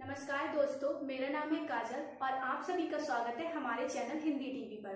नमस्कार दोस्तों, मेरा नाम है काजल और आप सभी का स्वागत है हमारे चैनल हिंदी टीवी पर।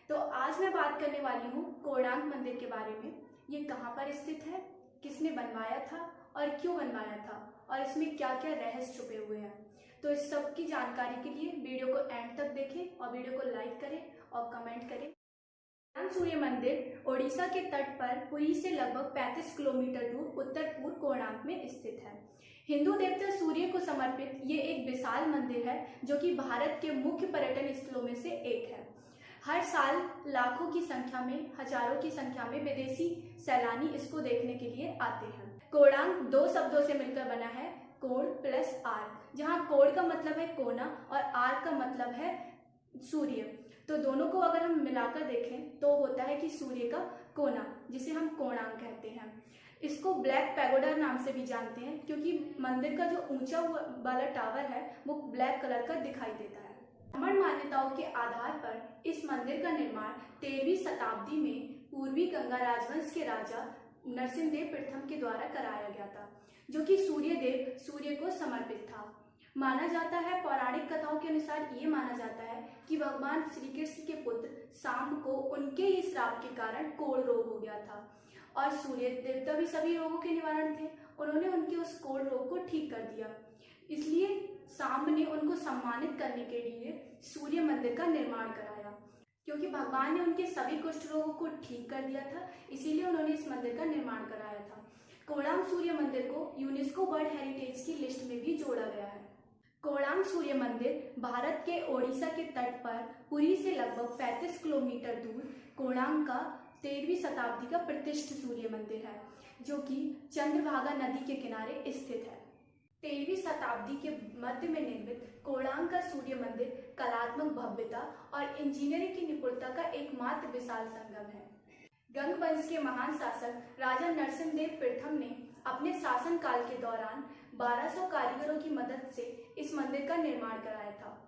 तो आज मैं बात करने वाली हूँ कोणार्क मंदिर के बारे में। ये कहाँ पर स्थित है, किसने बनवाया था और क्यों बनवाया था और इसमें क्या क्या रहस्य छुपे हुए हैं। तो इस सब की जानकारी के लिए वीडियो को एंड तक देखें और वीडियो को लाइक करें और कमेंट करें। कोणार्क सूर्य मंदिर ओडिशा के तट पर पुरी से लगभग 35 किलोमीटर दूर उत्तर पूर्व कोणार्क में स्थित है। हिंदू देवता सूर्य को समर्पित ये एक विशाल मंदिर है जो कि भारत के मुख्य पर्यटन स्थलों में से एक है। हर साल लाखों की संख्या में, हजारों की संख्या में विदेशी सैलानी इसको देखने के लिए आते हैं। कोणार्क दो शब्दों से मिलकर बना है, कोण प्लस आर्क, जहाँ कोण का मतलब है कोना और आर्क का मतलब है सूर्य। तो दोनों को अगर हम मिलाकर देखें तो होता है कि सूर्य का कोना, जिसे हम कोणार्क कहते हैं। इसको ब्लैक पैगोडा नाम से भी जानते हैं क्योंकि मंदिर का जो ऊंचा वाला टावर है वो ब्लैक कलर का दिखाई देता है। ब्राह्मण मान्यताओं के आधार पर इस मंदिर का निर्माण 13वीं शताब्दी में पूर्वी गंगा राजवंश के राजा नरसिंहदेव प्रथम के द्वारा कराया गया था, जो कि सूर्य को समर्पित था। माना जाता है, पौराणिक कथाओं के अनुसार ये माना जाता है कि भगवान श्री कृष्ण के पुत्र सांब को उनके ही श्राप के कारण कोढ़ रोग हो गया था और सूर्य देवता भी सभी रोगों के निवारण थे। उन्होंने उनके उस कोढ़ रोग को ठीक कर दिया, इसलिए सांब ने उनको सम्मानित करने के लिए सूर्य मंदिर का निर्माण कराया। क्योंकि भगवान ने उनके सभी कुष्ठ रोगों को ठीक कर दिया था, इसीलिए उन्होंने इस मंदिर का निर्माण कराया था। कोणार्क सूर्य मंदिर को यूनेस्को वर्ल्ड हेरिटेज की लिस्ट में भी जोड़ा गया है। कोणार्क सूर्य मंदिर भारत के ओडिशा के तट पर पुरी से लगभग 35 किलोमीटर दूर कोणार्क का 13वीं शताब्दी का प्रतिष्ठित सूर्य मंदिर है, जो कि चंद्रभागा नदी के किनारे स्थित है। 13वीं शताब्दी के मध्य में निर्मित कोणार्क का सूर्य मंदिर कलात्मक भव्यता और इंजीनियरिंग की निपुणता का एकमात्र विशाल संगम है। गंग वंश के महान शासक राजा नरसिंहदेव प्रथम ने अपने शासन काल के दौरान 1200 कारीगरों की मदद से इस मंदिर का निर्माण कराया था।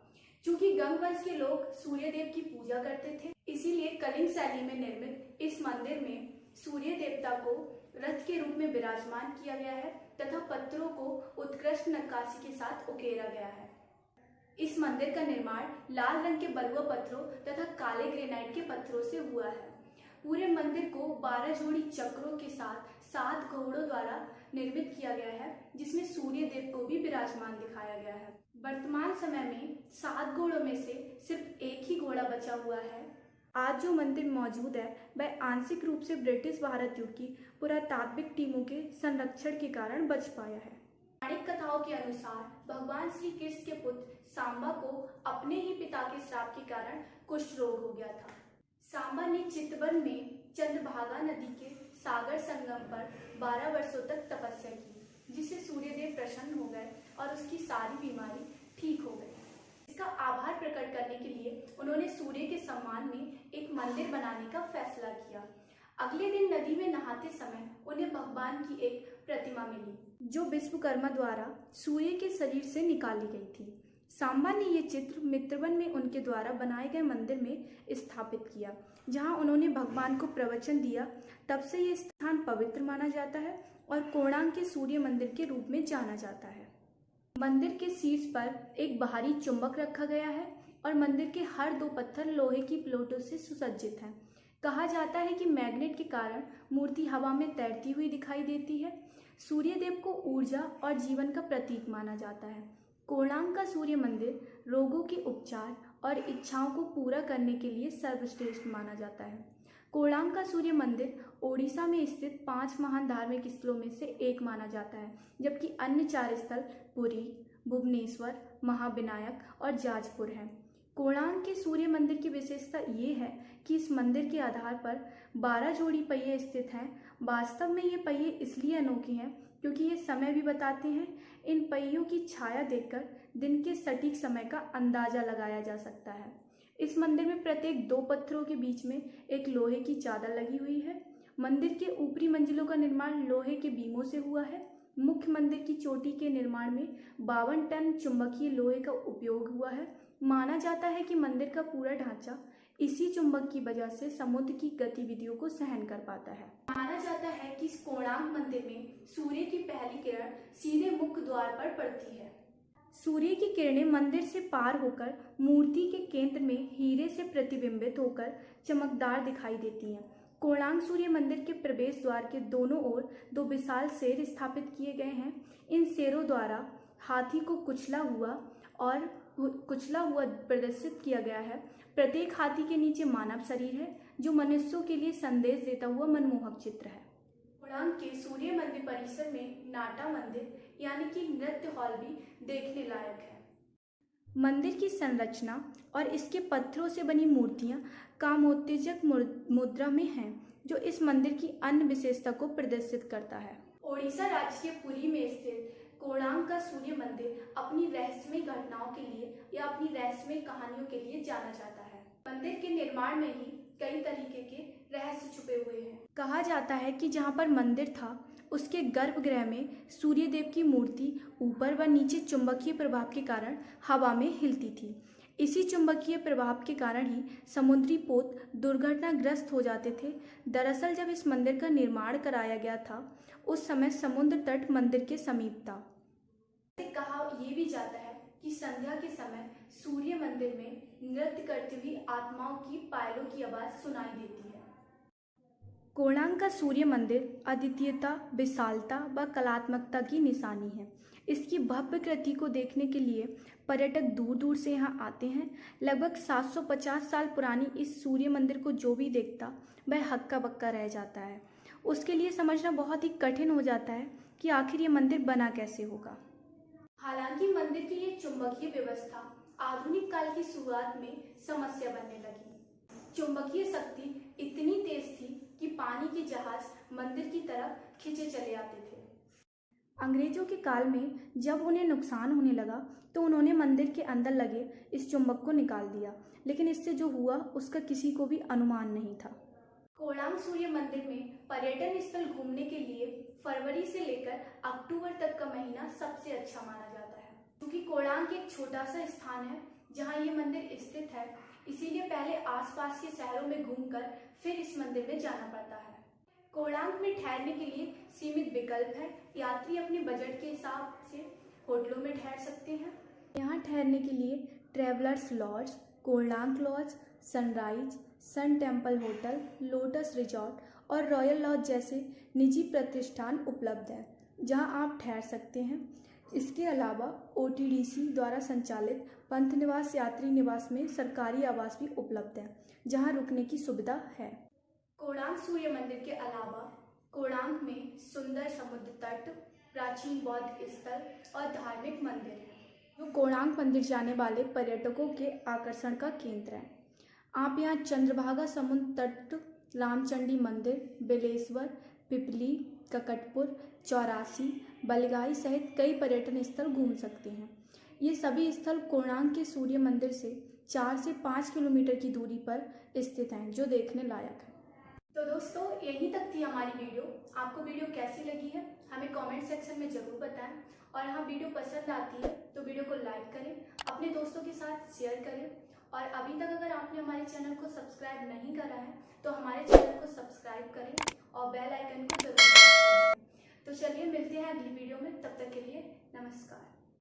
चूंकि गंग वंश के लोग सूर्य देव की पूजा करते थे, इसीलिए कलिंग शैली में निर्मित इस मंदिर में सूर्य देवता को रथ के रूप में विराजमान किया गया है तथा पत्थरों को उत्कृष्ट नक्काशी के साथ उकेरा गया है। इस मंदिर का निर्माण लाल रंग के बलुआ पत्थरों तथा काले ग्रेनाइट के पत्थरों से हुआ है। पूरे मंदिर को 12 जोड़ी चक्रों के साथ 7 घोड़ों द्वारा निर्मित किया गया है, जिसमें सूर्य देव को भी विराजमान दिखाया गया है। वर्तमान समय में 7 घोड़ों में से सिर्फ एक ही घोड़ा बचा हुआ है। आज जो मंदिर मौजूद है वह आंशिक रूप से ब्रिटिश भारत युग की पुरातात्विक टीमों के संरक्षण के कारण बच पाया है। पौराणिक कथाओं के अनुसार भगवान श्री कृष्ण के पुत्र सांबा को अपने ही पिता के श्राप के कारण कुष्ठ रोग हो गया था। सांबा ने चित्तवन में चंद्रभागा नदी के सागर संगम पर 12 वर्षों तक तपस्या की, जिससे सूर्यदेव प्रसन्न हो गए और उसकी सारी बीमारी ठीक हो गई। इसका आभार प्रकट करने के लिए उन्होंने सूर्य के सम्मान में एक मंदिर बनाने का फैसला किया। अगले दिन नदी में नहाते समय उन्हें भगवान की एक प्रतिमा मिली, जो विश्वकर्मा द्वारा सूर्य के शरीर से निकाली गई थी। सांबा ने ये चित्र मित्रवन में उनके द्वारा बनाए गए मंदिर में स्थापित किया, जहां उन्होंने भगवान को प्रवचन दिया। तब से ये स्थान पवित्र माना जाता है और कोणार्क के सूर्य मंदिर के रूप में जाना जाता है। मंदिर के शीर्ष पर एक बाहरी चुंबक रखा गया है और मंदिर के हर 2 पत्थर लोहे की प्लेटों से सुसज्जित हैं। कहा जाता है कि मैग्नेट के कारण मूर्ति हवा में तैरती हुई दिखाई देती है। सूर्यदेव को ऊर्जा और जीवन का प्रतीक माना जाता है। कोणार्क का सूर्य मंदिर रोगों के उपचार और इच्छाओं को पूरा करने के लिए सर्वश्रेष्ठ माना जाता है। कोणार्क का सूर्य मंदिर ओडिशा में स्थित 5 महान धार्मिक स्थलों में से एक माना जाता है, जबकि अन्य 4 स्थल पुरी, भुवनेश्वर, महाविनायक और जाजपुर हैं। कोणार्क के सूर्य मंदिर की विशेषता ये है कि इस मंदिर के आधार पर 12 जोड़ी पहिए स्थित हैं। वास्तव में ये पहिए इसलिए अनोखे हैं क्योंकि ये समय भी बताते हैं। इन पहियों की छाया देखकर दिन के सटीक समय का अंदाजा लगाया जा सकता है। इस मंदिर में प्रत्येक 2 पत्थरों के बीच में एक लोहे की चादर लगी हुई है। मंदिर के ऊपरी मंजिलों का निर्माण लोहे के बीमों से हुआ है। मुख्य मंदिर की चोटी के निर्माण में 52 टन चुंबकीय लोहे का उपयोग हुआ है। माना जाता है कि मंदिर का पूरा ढांचा इसी चुंबक की वजह से समुद्र की गतिविधियों को सहन कर पाता है। माना जाता है कि इस कोणार्क मंदिर में सूर्य की पहली किरण सीधे मुख्य द्वार पर पड़ती है। सूर्य की किरणें मंदिर से पार होकर मूर्ति के केंद्र में हीरे से प्रतिबिंबित होकर चमकदार दिखाई देती हैं। कोणार्क सूर्य मंदिर के प्रवेश द्वार के दोनों ओर 2 विशाल शेर स्थापित किए गए हैं। इन शेरों द्वारा हाथी को कुचला हुआ प्रदर्शित किया गया है। प्रत्येक हाथी के नीचे मानव शरीर है, जो मनुष्यों के लिए संदेश देता हुआ मनमोहक चित्र है। कोणार्क के सूर्य मंदिर परिसर में नाटा मंदिर यानी कि नृत्य हॉल भी देखने लायक है। मंदिर की संरचना और इसके पत्थरों से बनी मूर्तियां कामोत्तेजक मुद्रा में हैं, जो इस मंदिर की अन्य विशेषता को प्रदर्शित करता है। ओडिशा राज्य के पुरी में स्थित कोणार्क का सूर्य मंदिर अपनी रहस्यमय घटनाओं के लिए या अपनी रहस्यमय कहानियों के लिए जाना जाता है। मंदिर के निर्माण में ही कई तरीके के रहस्य छुपे हुए हैं। कहा जाता है कि जहाँ पर मंदिर था उसके गर्भगृह में सूर्य देव की मूर्ति ऊपर व नीचे चुंबकीय प्रभाव के कारण हवा में हिलती थी। इसी चुंबकीय प्रभाव के कारण ही समुद्री पोत दुर्घटनाग्रस्त हो जाते थे। दरअसल जब इस मंदिर का निर्माण कराया गया था उस समय समुद्र तट मंदिर के समीप था। कहा यह भी जाता है कि संध्या के समय सूर्य मंदिर में नृत्य करती हुई आत्माओं की पायलों की आवाज सुनाई देती है। कोणार्क का सूर्य मंदिर अद्वितीयता, विशालता व कलात्मकता की निशानी है। इसकी भव्य कृति को देखने के लिए पर्यटक दूर दूर से यहाँ आते हैं। लगभग 750 साल पुरानी इस सूर्य मंदिर को जो भी देखता वह हक्का बक्का रह जाता है। उसके लिए समझना बहुत ही कठिन हो जाता है कि आखिर ये मंदिर बना कैसे होगा। हालांकि मंदिर की ये चुंबकीय व्यवस्था आधुनिक काल की शुरुआत में समस्या बनने लगी। चुंबकीय शक्ति इतनी तेज थी कि पानी के जहाज मंदिर की तरफ खींचे चले आते थे। अंग्रेजों के काल में जब उन्हें नुकसान होने लगा तो उन्होंने मंदिर के अंदर लगे इस चुंबक को निकाल दिया, लेकिन इससे जो हुआ उसका किसी को भी अनुमान नहीं था। कोणार्क सूर्य मंदिर में पर्यटन स्थल घूमने के लिए फरवरी से लेकर अक्टूबर तक का महीना सबसे अच्छा माना जाता है। क्योंकि कोणार्क एक छोटा सा स्थान है जहाँ ये मंदिर स्थित है, इसीलिए पहले आसपास के शहरों में घूमकर फिर इस मंदिर में जाना पड़ता है। कोणार्क में ठहरने के लिए सीमित विकल्प है। यात्री अपने बजट के हिसाब से होटलों में ठहर सकते हैं। यहाँ ठहरने के लिए travellers lodge, Konark lodge, sunrise, sun temple hotel, lotus resort और रॉयल लॉज जैसे निजी प्रतिष्ठान उपलब्ध हैं, जहाँ आप ठहर सकते हैं। इसके अलावा OTDC द्वारा संचालित पंथ निवास यात्री निवास में सरकारी आवास भी उपलब्ध है, जहाँ रुकने की सुविधा है। कोणार्क सूर्य मंदिर के अलावा कोणार्क में सुंदर समुद्र तट, प्राचीन बौद्ध स्थल और धार्मिक मंदिर हैं, जो कोणार्क मंदिर जाने वाले पर्यटकों के आकर्षण का केंद्र है। आप यहाँ चंद्रभागा समुद्र तट, रामचंडी मंदिर, बेलेश्वर, पिपली, ककटपुर, चौरासी, बलगाई सहित कई पर्यटन स्थल घूम सकते हैं। ये सभी स्थल कोणार्क के सूर्य मंदिर से 4 से 5 किलोमीटर की दूरी पर स्थित हैं, जो देखने लायक है। तो दोस्तों, यहीं तक थी हमारी वीडियो। आपको वीडियो कैसी लगी है हमें कमेंट सेक्शन में ज़रूर बताएं, और हाँ, वीडियो पसंद आती है तो वीडियो को लाइक करें, अपने दोस्तों के साथ शेयर करें, और अभी तक अगर आपने हमारे चैनल को सब्सक्राइब नहीं करा है तो हमारे चैनल को सब्सक्राइब करें और बेल आइकन को जरूर प्रेस करें। तो चलिए मिलते हैं अगली वीडियो में, तब तक के लिए नमस्कार।